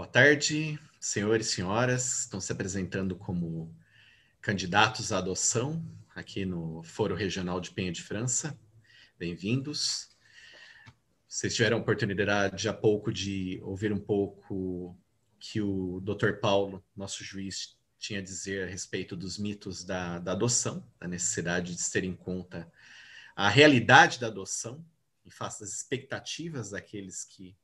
Boa tarde, senhores e senhoras. Estão se apresentando como candidatos à adoção aqui no Foro Regional de Penha de França. Bem-vindos. Vocês tiveram a oportunidade há pouco de ouvir um pouco que o Dr. Paulo, nosso juiz, tinha a dizer a respeito dos mitos da adoção, da necessidade de se ter em conta a realidade da adoção em face das expectativas daqueles que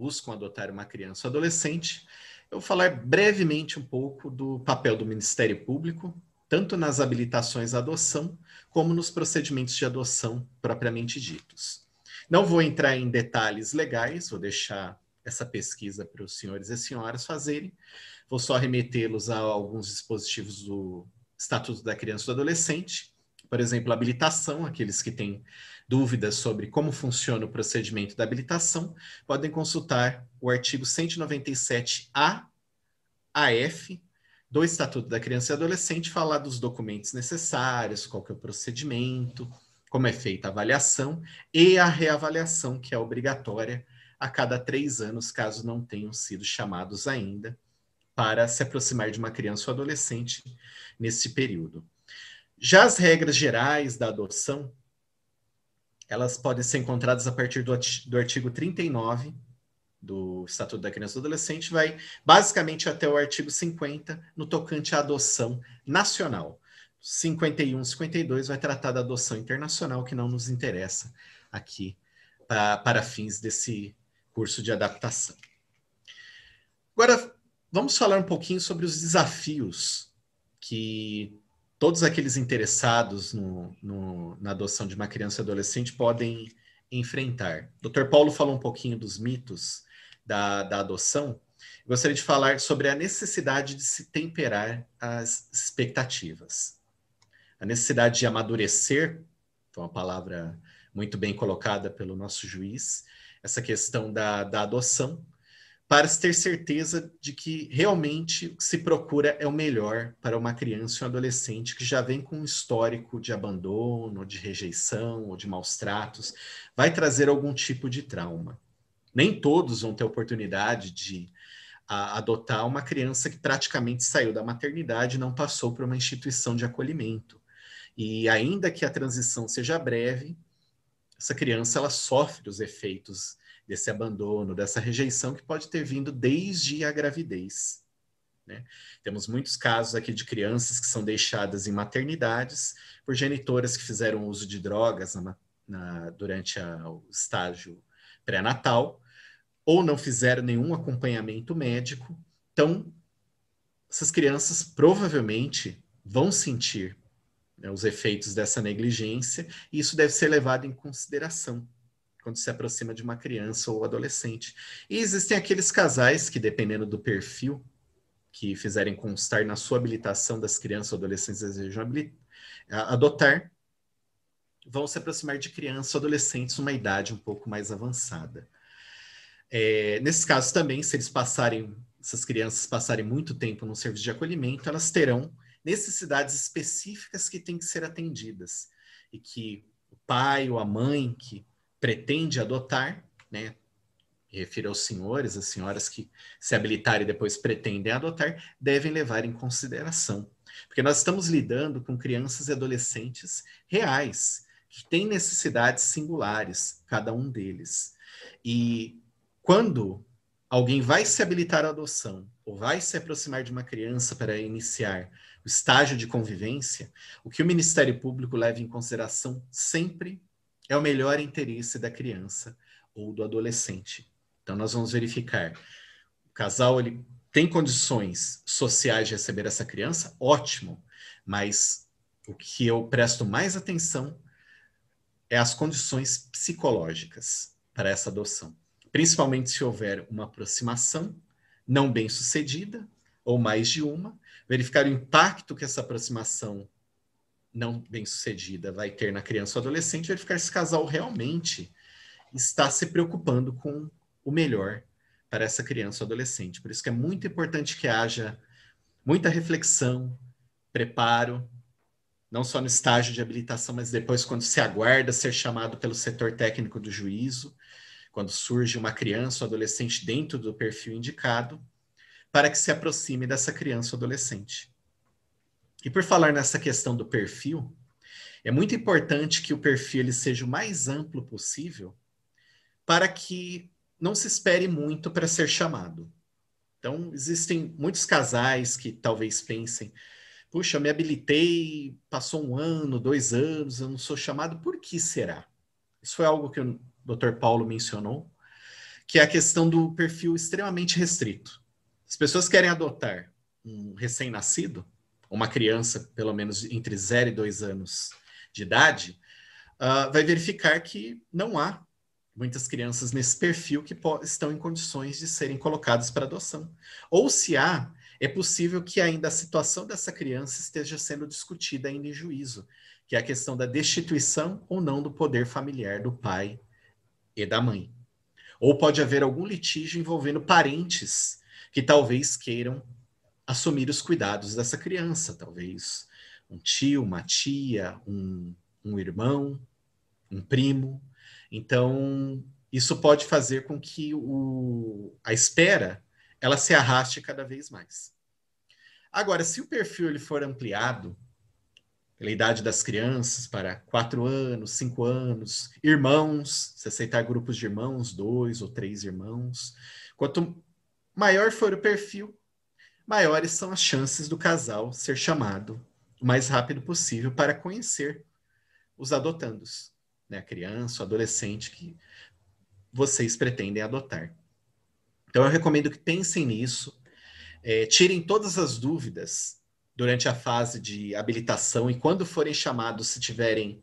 buscam adotar uma criança ou adolescente. Eu vou falar brevemente um pouco do papel do Ministério Público, tanto nas habilitações à adoção, como nos procedimentos de adoção propriamente ditos. Não vou entrar em detalhes legais, vou deixar essa pesquisa para os senhores e senhoras fazerem. Vou só remetê-los a alguns dispositivos do Estatuto da Criança e do Adolescente, por exemplo, a habilitação, aqueles que têm dúvidas sobre como funciona o procedimento da habilitação, podem consultar o artigo 197A a F do Estatuto da Criança e Adolescente, falar dos documentos necessários, qual que é o procedimento, como é feita a avaliação e a reavaliação, que é obrigatória a cada 3 anos, caso não tenham sido chamados ainda para se aproximar de uma criança ou adolescente nesse período. Já as regras gerais da adoção, elas podem ser encontradas a partir do artigo 39 do Estatuto da Criança e do Adolescente, vai basicamente até o artigo 50, no tocante à adoção nacional. 51, 52 vai tratar da adoção internacional, que não nos interessa aqui para fins desse curso de adaptação. Agora, vamos falar um pouquinho sobre os desafios que todos aqueles interessados na adoção de uma criança e adolescente podem enfrentar. O Dr. Paulo falou um pouquinho dos mitos da adoção. Eu gostaria de falar sobre a necessidade de se temperar as expectativas. A necessidade de amadurecer, foi uma palavra muito bem colocada pelo nosso juiz, essa questão da adoção, para se ter certeza de que realmente o que se procura é o melhor para uma criança e um adolescente que já vem com um histórico de abandono, de rejeição ou de maus tratos, vai trazer algum tipo de trauma. Nem todos vão ter oportunidade de adotar uma criança que praticamente saiu da maternidade e não passou por uma instituição de acolhimento. E ainda que a transição seja breve, essa criança ela sofre os efeitos desse abandono, dessa rejeição que pode ter vindo desde a gravidez. Né? Temos muitos casos aqui de crianças que são deixadas em maternidades por genitoras que fizeram uso de drogas durante o estágio pré-natal ou não fizeram nenhum acompanhamento médico. Então, essas crianças provavelmente vão sentir, né, os efeitos dessa negligência, e isso deve ser levado em consideração quando se aproxima de uma criança ou adolescente. E existem aqueles casais que, dependendo do perfil que fizerem constar na sua habilitação das crianças ou adolescentes que desejam adotar, vão se aproximar de crianças ou adolescentes numa idade um pouco mais avançada. Nesses casos também, se essas crianças passarem muito tempo no serviço de acolhimento, elas terão necessidades específicas que têm que ser atendidas e que o pai ou a mãe que pretende adotar, né, refiro aos senhores, às senhoras que se habilitarem e depois pretendem adotar, devem levar em consideração. Porque nós estamos lidando com crianças e adolescentes reais, que têm necessidades singulares, cada um deles. E quando alguém vai se habilitar à adoção ou vai se aproximar de uma criança para iniciar o estágio de convivência, o que o Ministério Público leva em consideração sempre é o melhor interesse da criança ou do adolescente. Então, nós vamos verificar. O casal ele tem condições sociais de receber essa criança? Ótimo. Mas o que eu presto mais atenção é as condições psicológicas para essa adoção. Principalmente se houver uma aproximação não bem sucedida, ou mais de uma, verificar o impacto que essa aproximação não bem sucedida vai ter na criança ou adolescente, verificar se o casal realmente está se preocupando com o melhor para essa criança ou adolescente. Por isso que é muito importante que haja muita reflexão, preparo, não só no estágio de habilitação, mas depois quando se aguarda ser chamado pelo setor técnico do juízo, quando surge uma criança ou adolescente dentro do perfil indicado, para que se aproxime dessa criança ou adolescente. E por falar nessa questão do perfil, é muito importante que o perfil ele seja o mais amplo possível para que não se espere muito para ser chamado. Então, existem muitos casais que talvez pensem, puxa, eu me habilitei, passou 1 ano, 2 anos, eu não sou chamado, por que será? Isso foi algo que o Dr. Paulo mencionou, que é a questão do perfil extremamente restrito. As pessoas querem adotar um recém-nascido, uma criança pelo menos entre 0 e 2 anos de idade, vai verificar que não há muitas crianças nesse perfil que estão em condições de serem colocadas para adoção. Ou se há, é possível que ainda a situação dessa criança esteja sendo discutida ainda em juízo, que é a questão da destituição ou não do poder familiar do pai e da mãe. Ou pode haver algum litígio envolvendo parentes que talvez queiram assumir os cuidados dessa criança, talvez um tio, uma tia, um irmão, um primo. Então, isso pode fazer com que a espera ela se arraste cada vez mais. Agora, se o perfil ele for ampliado pela idade das crianças para 4 anos, 5 anos, irmãos, se aceitar grupos de irmãos, 2 ou 3 irmãos, quanto maior for o perfil, maiores são as chances do casal ser chamado o mais rápido possível para conhecer os adotandos, né? A criança, o adolescente que vocês pretendem adotar. Então, eu recomendo que pensem nisso, tirem todas as dúvidas durante a fase de habilitação e quando forem chamados, se tiverem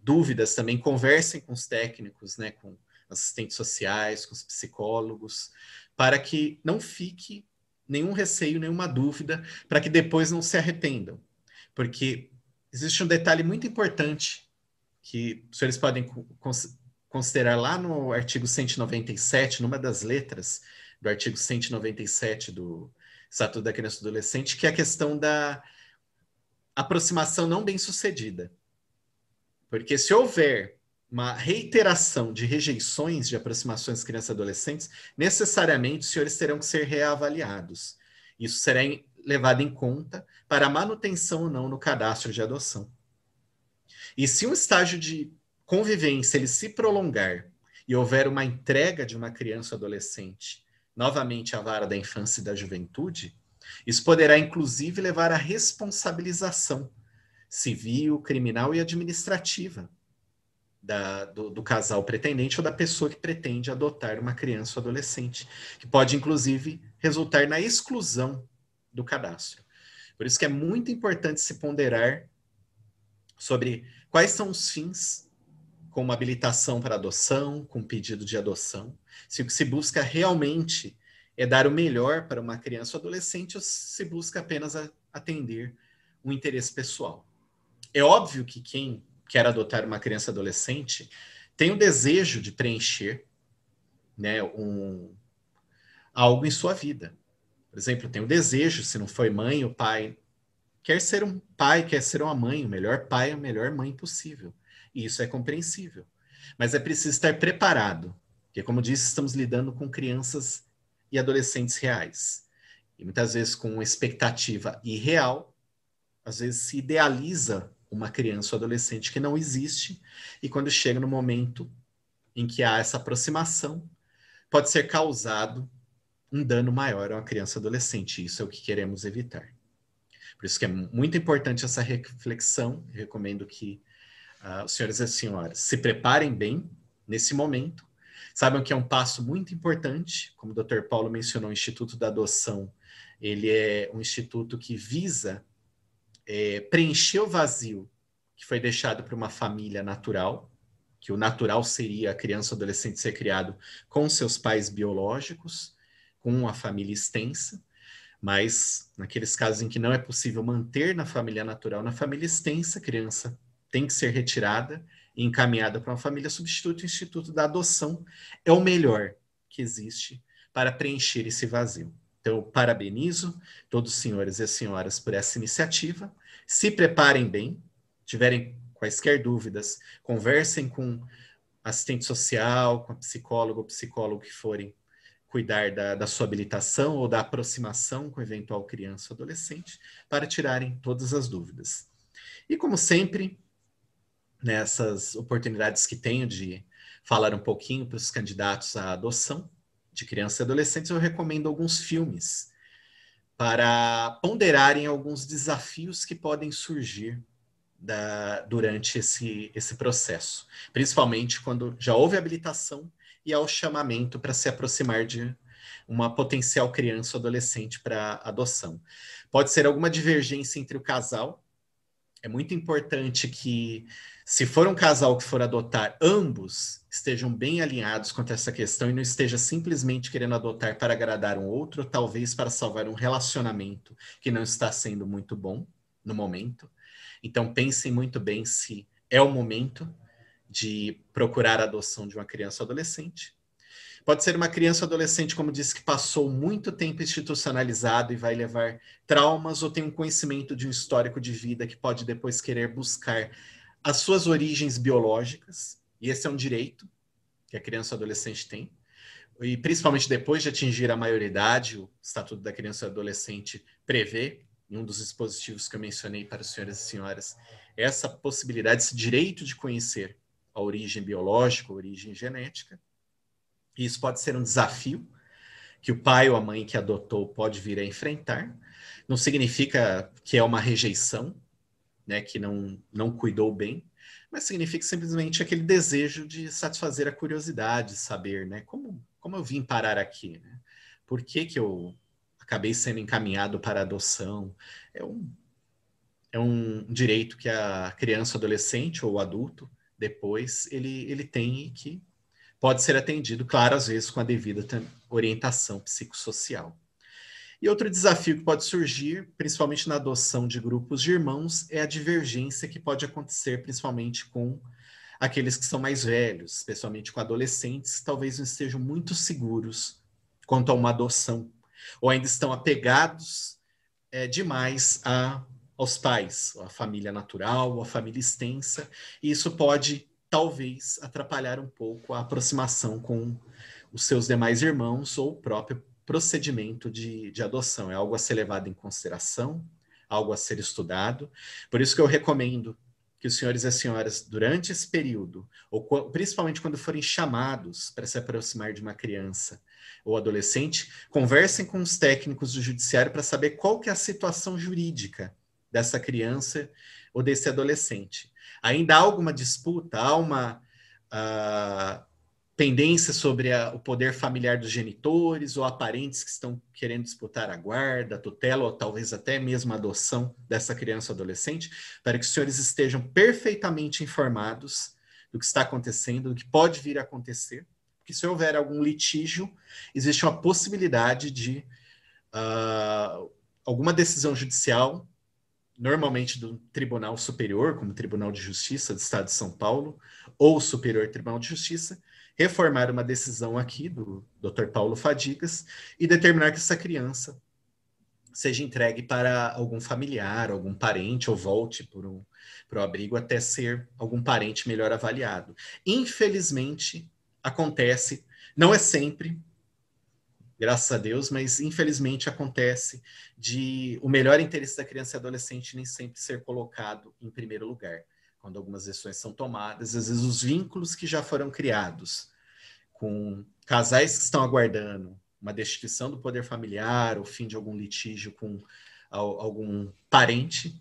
dúvidas também, conversem com os técnicos, né, com assistentes sociais, com os psicólogos, para que não fique nenhum receio, nenhuma dúvida, para que depois não se arrependam. Porque existe um detalhe muito importante que os senhores podem considerar lá no artigo 197, numa das letras do artigo 197 do Estatuto da Criança e do Adolescente, que é a questão da aproximação não bem-sucedida. Porque se houver uma reiteração de rejeições de aproximações de crianças e adolescentes, necessariamente os senhores terão que ser reavaliados. Isso será levado em conta para a manutenção ou não no cadastro de adoção. E se um estágio de convivência ele se prolongar e houver uma entrega de uma criança ou adolescente novamente à vara da infância e da juventude, isso poderá inclusive levar à responsabilização civil, criminal e administrativa do casal pretendente ou da pessoa que pretende adotar uma criança ou adolescente, que pode inclusive resultar na exclusão do cadastro. Por isso que é muito importante se ponderar sobre quais são os fins com uma habilitação para adoção, com pedido de adoção, se o que se busca realmente é dar o melhor para uma criança ou adolescente ou se busca apenas atender um interesse pessoal. É óbvio que quem quer adotar uma criança ou adolescente tem o desejo de preencher, né, algo em sua vida. Por exemplo, tem o desejo, se não foi mãe ou pai, quer ser um pai, quer ser uma mãe, o melhor pai, a melhor mãe possível. E isso é compreensível. Mas é preciso estar preparado, porque, como disse, estamos lidando com crianças e adolescentes reais. E muitas vezes com uma expectativa irreal, às vezes se idealiza uma criança ou adolescente que não existe, e quando chega no momento em que há essa aproximação, pode ser causado um dano maior a uma criança ou adolescente. Isso é o que queremos evitar. Por isso que é muito importante essa reflexão. Eu recomendo que os senhores e as senhoras se preparem bem nesse momento. Saibam que é um passo muito importante, como o Dr. Paulo mencionou, o Instituto da Adoção, ele é um instituto que visa preencher o vazio que foi deixado por uma família natural, que o natural seria a criança ou adolescente ser criado com seus pais biológicos, com uma família extensa, mas naqueles casos em que não é possível manter na família natural, na família extensa, a criança tem que ser retirada e encaminhada para uma família substituta. O Instituto da Adoção é o melhor que existe para preencher esse vazio. Então, eu parabenizo todos os senhores e as senhoras por essa iniciativa. Se preparem bem, tiverem quaisquer dúvidas, conversem com assistente social, com a psicóloga ou psicólogo que forem cuidar da sua habilitação ou da aproximação com eventual criança ou adolescente, para tirarem todas as dúvidas. E como sempre, nessas oportunidades que tenho de falar um pouquinho para os candidatos à adoção de crianças e adolescentes, eu recomendo alguns filmes para ponderarem alguns desafios que podem surgir durante esse processo, principalmente quando já houve habilitação e há o chamamento para se aproximar de uma potencial criança ou adolescente para adoção. Pode ser alguma divergência entre o casal. É muito importante que, se for um casal que for adotar, ambos estejam bem alinhados quanto a essa questão e não esteja simplesmente querendo adotar para agradar um outro, ou talvez para salvar um relacionamento que não está sendo muito bom no momento. Então, pensem muito bem se é o momento de procurar a adoção de uma criança ou adolescente. Pode ser uma criança ou adolescente, como disse, que passou muito tempo institucionalizado e vai levar traumas ou tem um conhecimento de um histórico de vida que pode depois querer buscar as suas origens biológicas. E esse é um direito que a criança ou adolescente tem. E principalmente depois de atingir a maioridade, o Estatuto da Criança e Adolescente prevê, em um dos dispositivos que eu mencionei para os senhores e senhoras, essa possibilidade, esse direito de conhecer a origem biológica, a origem genética. E isso pode ser um desafio que o pai ou a mãe que adotou pode vir a enfrentar. Não significa que é uma rejeição, né, que não cuidou bem, mas significa simplesmente aquele desejo de satisfazer a curiosidade, saber, né, como eu vim parar aqui, né? Por que eu acabei sendo encaminhado para a adoção? É um direito que a criança, adolescente ou adulto, depois, ele tem e que pode ser atendido, claro, às vezes com a devida orientação psicossocial. E outro desafio que pode surgir, principalmente na adoção de grupos de irmãos, é a divergência que pode acontecer, principalmente com aqueles que são mais velhos, especialmente com adolescentes, que talvez não estejam muito seguros quanto a uma adoção, ou ainda estão apegados demais aos pais, à família natural, ou à família extensa, e isso pode talvez atrapalhar um pouco a aproximação com os seus demais irmãos ou o próprio procedimento de adoção. É algo a ser levado em consideração, algo a ser estudado. Por isso que eu recomendo que os senhores e as senhoras, durante esse período, ou principalmente quando forem chamados para se aproximar de uma criança ou adolescente, conversem com os técnicos do judiciário para saber qual que é a situação jurídica dessa criança ou desse adolescente. Ainda há alguma disputa, há uma pendência sobre o poder familiar dos genitores ou há parentes que estão querendo disputar a guarda, a tutela ou talvez até mesmo a adoção dessa criança ou adolescente, para que os senhores estejam perfeitamente informados do que está acontecendo, do que pode vir a acontecer, porque se houver algum litígio, existe uma possibilidade de alguma decisão judicial, normalmente do Tribunal Superior, como Tribunal de Justiça do Estado de São Paulo, ou Superior Tribunal de Justiça, reformar uma decisão aqui do Dr. Paulo Fadigas e determinar que essa criança seja entregue para algum familiar, algum parente, ou volte para o abrigo até ser algum parente melhor avaliado. Infelizmente, acontece, não é sempre, graças a Deus, mas infelizmente acontece de o melhor interesse da criança e adolescente nem sempre ser colocado em primeiro lugar. Quando algumas decisões são tomadas, às vezes os vínculos que já foram criados com casais que estão aguardando uma destituição do poder familiar, o fim de algum litígio com algum parente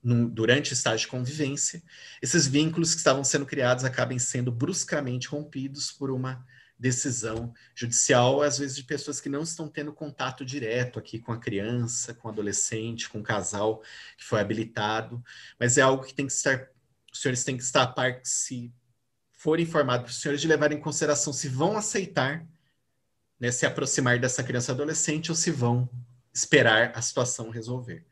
durante o estágio de convivência, esses vínculos que estavam sendo criados acabem sendo bruscamente rompidos por uma decisão judicial, às vezes de pessoas que não estão tendo contato direto aqui com a criança, com o adolescente, com o casal que foi habilitado, mas é algo que tem que estar, os senhores têm que estar a par, se forem informados para os senhores, de levar em consideração se vão aceitar, né, se aproximar dessa criança ou adolescente ou se vão esperar a situação resolver.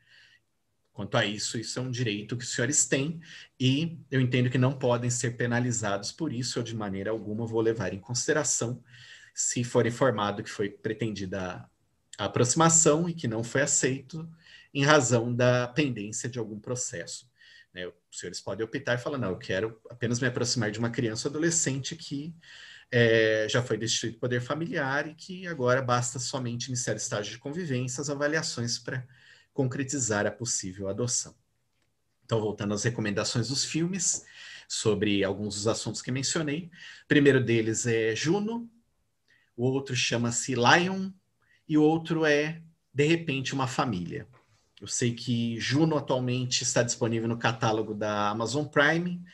Quanto a isso é um direito que os senhores têm e eu entendo que não podem ser penalizados por isso, eu de maneira alguma vou levar em consideração se for informado que foi pretendida a aproximação e que não foi aceito em razão da pendência de algum processo. Né, os senhores podem optar e falar, não, eu quero apenas me aproximar de uma criança ou adolescente que já foi destituído do poder familiar e que agora basta somente iniciar o estágio de convivência, as avaliações para concretizar a possível adoção. Então, voltando às recomendações dos filmes, sobre alguns dos assuntos que mencionei. O primeiro deles é Juno, o outro chama-se Lion, e o outro é De Repente Uma Família. Eu sei que Juno atualmente está disponível no catálogo da Amazon Prime,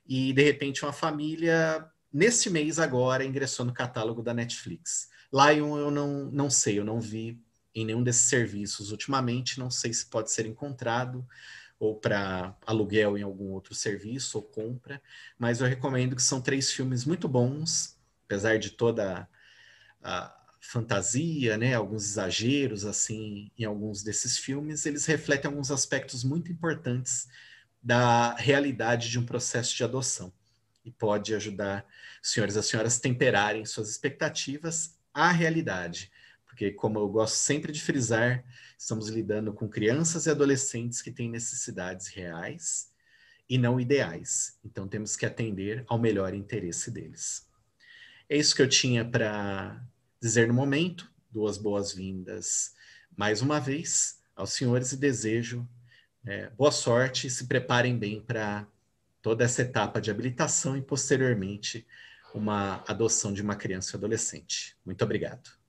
e De Repente Uma Família, nesse mês agora, ingressou no catálogo da Netflix. Lion eu não sei, eu não vi em nenhum desses serviços ultimamente, não sei se pode ser encontrado, ou para aluguel em algum outro serviço, ou compra, mas eu recomendo, que são 3 filmes muito bons, apesar de toda a fantasia, né, alguns exageros assim em alguns desses filmes, eles refletem alguns aspectos muito importantes da realidade de um processo de adoção e pode ajudar os senhores e as senhoras a temperarem suas expectativas à realidade, porque, como eu gosto sempre de frisar, estamos lidando com crianças e adolescentes que têm necessidades reais e não ideais. Então, temos que atender ao melhor interesse deles. É isso que eu tinha para dizer no momento. Duas boas-vindas mais uma vez aos senhores e desejo boa sorte e se preparem bem para toda essa etapa de habilitação e, posteriormente, uma adoção de uma criança e adolescente. Muito obrigado.